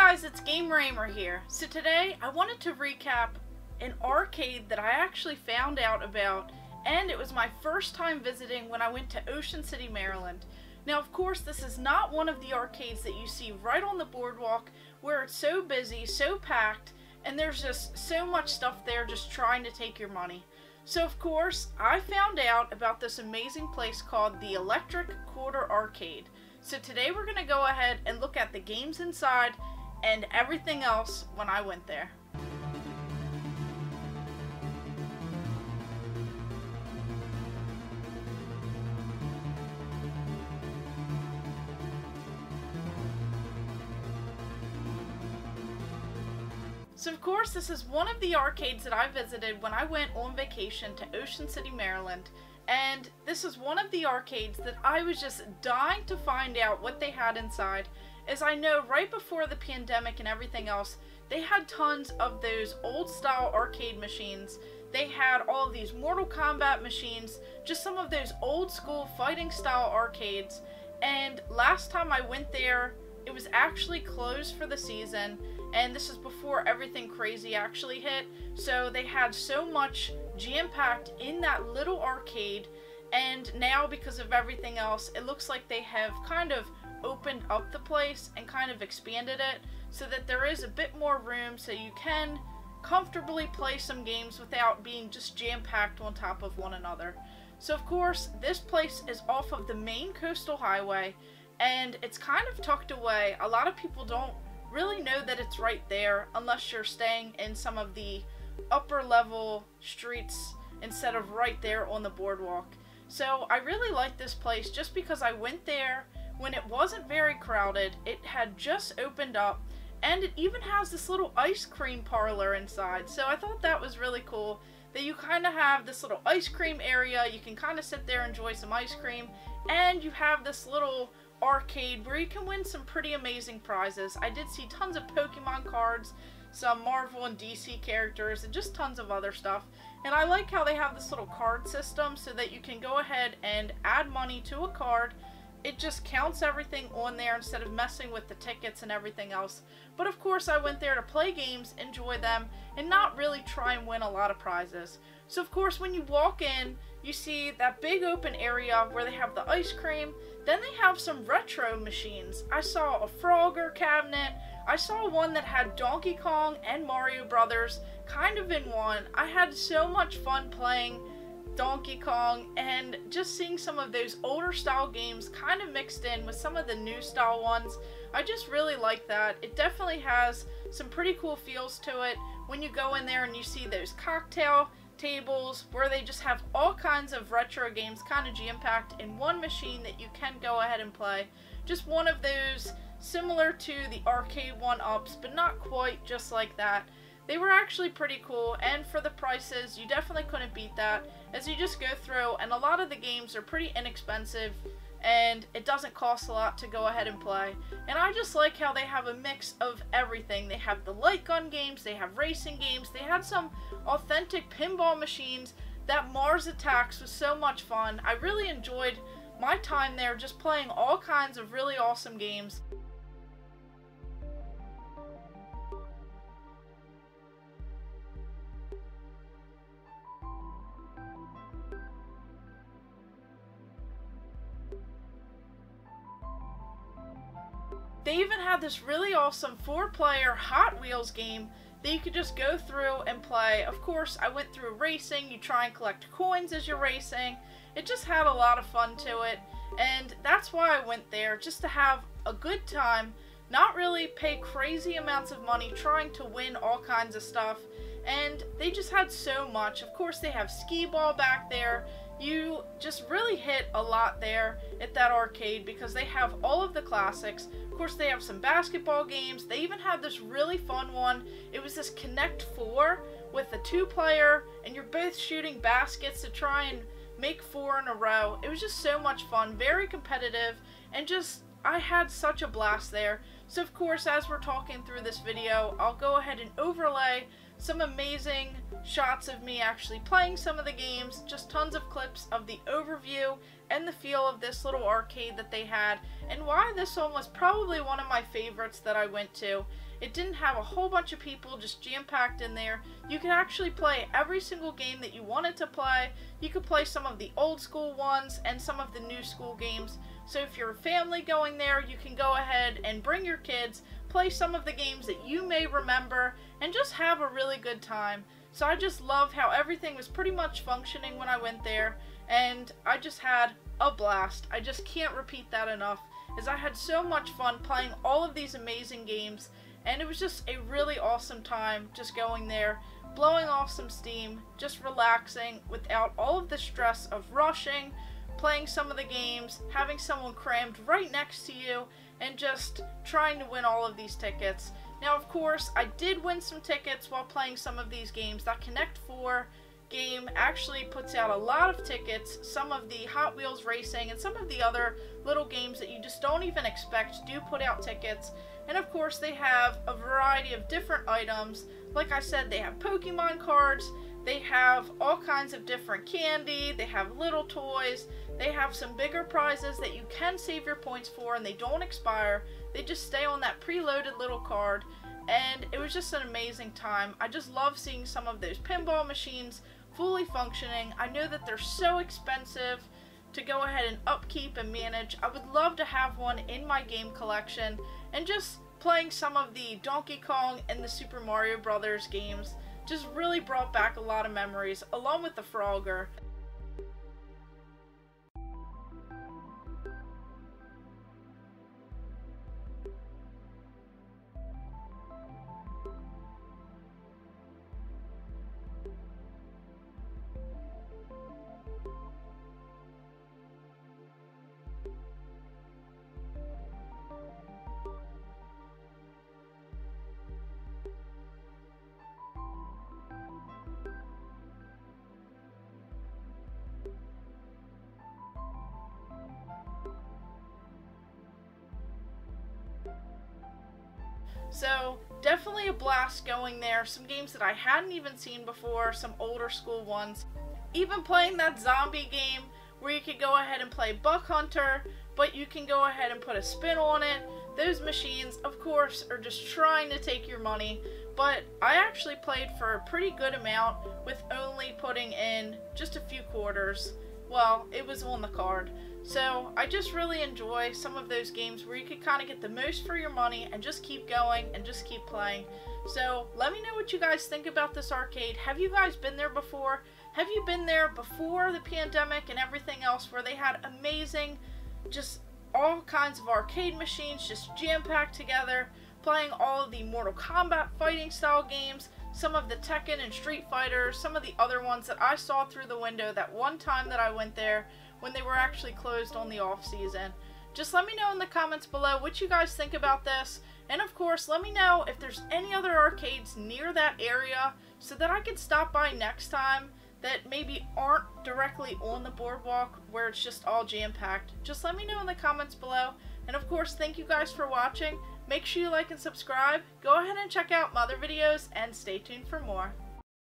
guys, it's Gamer Ahmer here. So today I wanted to recap an arcade that I actually found out about, and it was my first time visiting when I went to Ocean City, Maryland. Now of course this is not one of the arcades that you see right on the boardwalk where it's so busy, so packed, and there's just so much stuff there just trying to take your money. So of course I found out about this amazing place called the Electric Quarter Arcade. So today we're going to go ahead and look at the games inside and everything else when I went there. So of course this is one of the arcades that I visited when I went on vacation to Ocean City, Maryland. And this is one of the arcades that I was just dying to find out what they had inside. As I know, right before the pandemic and everything else, they had tons of those old style arcade machines. They had all of these Mortal Kombat machines, just some of those old school fighting style arcades. And last time I went there, it was actually closed for the season, and this is before everything crazy actually hit. So they had so much jam-packed in that little arcade, and now because of everything else, it looks like they have kind of opened up the place and kind of expanded it so that there is a bit more room so you can comfortably play some games without being just jam-packed on top of one another. So of course, this place is off of the main coastal highway, and it's kind of tucked away. A lot of people don't really know that it's right there unless you're staying in some of the upper level streets instead of right there on the boardwalk. So I really like this place just because I went there when it wasn't very crowded. It had just opened up, and it even has this little ice cream parlor inside. So I thought that was really cool that you kind of have this little ice cream area. You can kind of sit there and enjoy some ice cream, and you have this little arcade where you can win some pretty amazing prizes. I did see tons of Pokemon cards, some Marvel and DC characters, and just tons of other stuff. And I like how they have this little card system so that you can go ahead and add money to a card. It just counts everything on there instead of messing with the tickets and everything else. But of course I went there to play games, enjoy them, and not really try and win a lot of prizes. So of course when you walk in, you see that big open area where they have the ice cream. Then they have some retro machines. I saw a Frogger cabinet. I saw one that had Donkey Kong and Mario Brothers kind of in one. I had so much fun playing Donkey Kong and just seeing some of those older style games kind of mixed in with some of the new style ones. I just really like that. It definitely has some pretty cool feels to it when you go in there and you see those cocktail tables where they just have all kinds of retro games kind of jam-packed in one machine that you can go ahead and play. Just one of those similar to the arcade one-ups, but not quite just like that. They were actually pretty cool, and for the prices, you definitely couldn't beat that as you just go through, and a lot of the games are pretty inexpensive and it doesn't cost a lot to go ahead and play. And I just like how they have a mix of everything. They have the light gun games, they have racing games, they had some authentic pinball machines. That Mars Attacks was so much fun. I really enjoyed my time there just playing all kinds of really awesome games. They even had this really awesome 4-player Hot Wheels game that you could just go through and play. Of course, I went through racing. You try and collect coins as you're racing. It just had a lot of fun to it, and that's why I went there, just to have a good time, not really pay crazy amounts of money trying to win all kinds of stuff. And they just had so much. Of course, they have skee-ball back there. You just really hit a lot there at that arcade because they have all of the classics. Of course, they have some basketball games. They even had this really fun one. It was this Connect 4 with a 2-player, and you're both shooting baskets to try and make 4 in a row. It was just so much fun, very competitive, and just, I had such a blast there. So of course, as we're talking through this video, I'll go ahead and overlay some amazing shots of me actually playing some of the games, just tons of clips of the overview and the feel of this little arcade that they had, and why this one was probably one of my favorites that I went to. It didn't have a whole bunch of people just jam-packed in there. You could actually play every single game that you wanted to play. You could play some of the old school ones and some of the new school games. So if you're a family going there, you can go ahead and bring your kids, play some of the games that you may remember, and just have a really good time. So I just love how everything was pretty much functioning when I went there, and I just had a blast. I just can't repeat that enough, as I had so much fun playing all of these amazing games, and it was just a really awesome time just going there, blowing off some steam, just relaxing without all of the stress of rushing, playing some of the games, having someone crammed right next to you, and just trying to win all of these tickets. Now, of course, I did win some tickets while playing some of these games. That Connect 4 game actually puts out a lot of tickets. Some of the Hot Wheels racing and some of the other little games that you just don't even expect do put out tickets. And of course, they have a variety of different items. Like I said, they have Pokemon cards, they have all kinds of different candy, they have little toys, they have some bigger prizes that you can save your points for and they don't expire. They just stay on that preloaded little card, and it was just an amazing time. I just love seeing some of those pinball machines fully functioning. I know that they're so expensive to go ahead and upkeep and manage. I would love to have one in my game collection, and just playing some of the Donkey Kong and the Super Mario Brothers games just really brought back a lot of memories, along with the Frogger. So definitely a blast going there. Some games that I hadn't even seen before, some older school ones. Even playing that zombie game where you could go ahead and play Buck Hunter, but you can go ahead and put a spin on it. Those machines, of course, are just trying to take your money, but I actually played for a pretty good amount with only putting in just a few quarters. Well, it was on the card. So I just really enjoy some of those games where you could kind of get the most for your money and just keep going and just keep playing. So let me know what you guys think about this arcade. Have you guys been there before? Have you been there before the pandemic and everything else, where they had amazing, just all kinds of arcade machines just jam-packed together, playing all of the Mortal Kombat fighting style games, some of the Tekken and Street Fighter, some of the other ones that I saw through the window that one time that I went there when they were actually closed on the off season. Just let me know in the comments below what you guys think about this, and of course let me know if there's any other arcades near that area so that I could stop by next time that maybe aren't directly on the boardwalk where it's just all jam-packed. Just let me know in the comments below, and of course thank you guys for watching. Make sure you like and subscribe, go ahead and check out my other videos, and stay tuned for more.